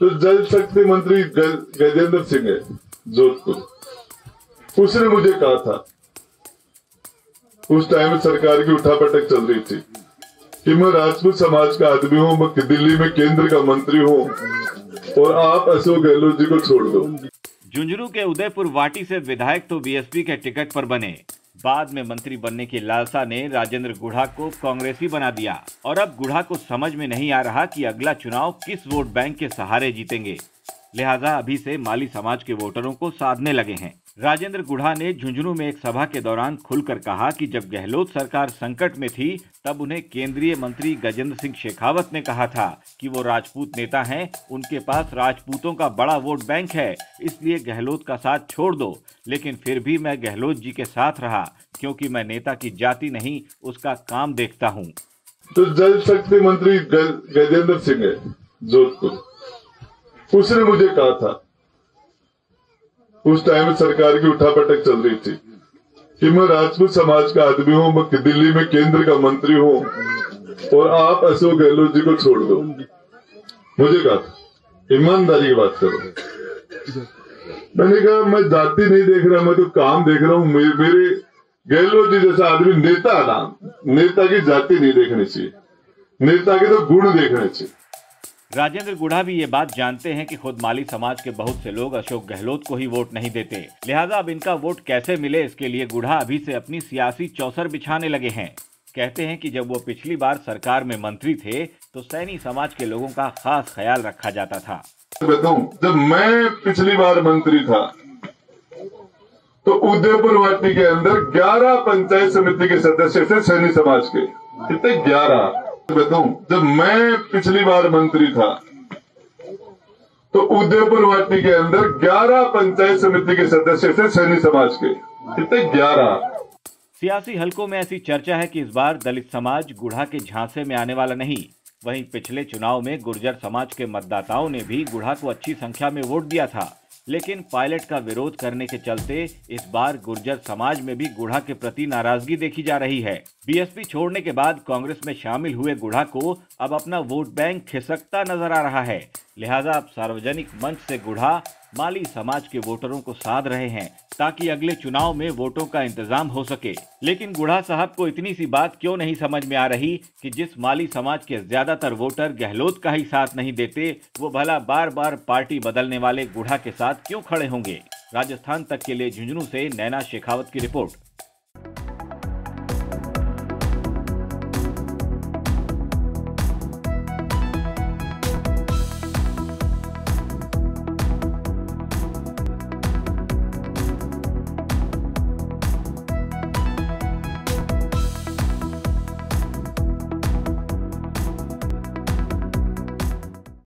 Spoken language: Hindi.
तो जल शक्ति मंत्री गजेंद्र सिंह है जोधपुर, उसने मुझे कहा था, उस टाइम में सरकार की उठापटक चल रही थी कि मैं राजपूत समाज का आदमी हूं, मैं दिल्ली में केंद्र का मंत्री हूं और आप अशोक गहलोत जी को छोड़ दो। झुंझुनू के उदयपुर वाटी से विधायक तो बीएसपी के टिकट पर बने, बाद में मंत्री बनने की लालसा ने राजेंद्र गुढ़ा को कांग्रेसी बना दिया और अब गुढ़ा को समझ में नहीं आ रहा कि अगला चुनाव किस वोट बैंक के सहारे जीतेंगे। लिहाजा अभी से माली समाज के वोटरों को साधने लगे हैं। राजेंद्र गुढ़ा ने झुंझुनू में एक सभा के दौरान खुलकर कहा कि जब गहलोत सरकार संकट में थी तब उन्हें केंद्रीय मंत्री गजेंद्र सिंह शेखावत ने कहा था कि वो राजपूत नेता हैं, उनके पास राजपूतों का बड़ा वोट बैंक है, इसलिए गहलोत का साथ छोड़ दो। लेकिन फिर भी मैं गहलोत जी के साथ रहा क्योंकि मैं नेता की जाति नहीं उसका काम देखता हूँ। तो जल शक्ति मंत्री गजेंद्र सिंह है जोधपुर, उसने मुझे कहा था, उस टाइम में सरकार की उठापटक चल रही थी कि मैं राजपूत समाज का आदमी हूं, मैं दिल्ली में केंद्र का मंत्री हूं और आप अशोक गहलोत जी को छोड़ दो। मुझे कहा था, ईमानदारी की बात करो। मैंने कहा मैं जाति नहीं देख रहा, मैं तो काम देख रहा हूं। मेरे गहलोत जी जैसा आदमी नेता ना, नेता की जाति नहीं देखनी चाहिए, नेता के तो गुण देखने चाहिए। राजेंद्र गुढ़ा भी ये बात जानते हैं कि खुद माली समाज के बहुत से लोग अशोक गहलोत को ही वोट नहीं देते, लिहाजा अब इनका वोट कैसे मिले इसके लिए गुढ़ा अभी से अपनी सियासी चौसर बिछाने लगे हैं। कहते हैं कि जब वो पिछली बार सरकार में मंत्री थे तो सैनी समाज के लोगों का खास ख्याल रखा जाता था। बताऊं, जब मैं पिछली बार मंत्री था तो उदयपुर वाटी के अंदर 11 पंचायत समिति के सदस्य थे सैनी समाज के। कितने? 11। बताऊं, जब मैं पिछली बार मंत्री था तो उदयपुर वाटी के अंदर 11 पंचायत समिति के सदस्य थे सैनी समाज के। कितने? 11। सियासी हलकों में ऐसी चर्चा है कि इस बार दलित समाज गुढ़ा के झांसे में आने वाला नहीं। वहीं पिछले चुनाव में गुर्जर समाज के मतदाताओं ने भी गुढ़ा को अच्छी संख्या में वोट दिया था, लेकिन पायलट का विरोध करने के चलते इस बार गुर्जर समाज में भी गुढ़ा के प्रति नाराजगी देखी जा रही है। बीएसपी छोड़ने के बाद कांग्रेस में शामिल हुए गुढ़ा को अब अपना वोट बैंक खिसकता नजर आ रहा है, लिहाजा अब सार्वजनिक मंच से गुढ़ा माली समाज के वोटरों को साध रहे हैं ताकि अगले चुनाव में वोटों का इंतजाम हो सके। लेकिन गुढ़ा साहब को इतनी सी बात क्यों नहीं समझ में आ रही कि जिस माली समाज के ज्यादातर वोटर गहलोत का ही साथ नहीं देते, वो भला बार बार पार्टी बदलने वाले गुढ़ा के साथ क्यों खड़े होंगे। राजस्थान तक के लिए झुंझुनू से नैना शेखावत की रिपोर्ट।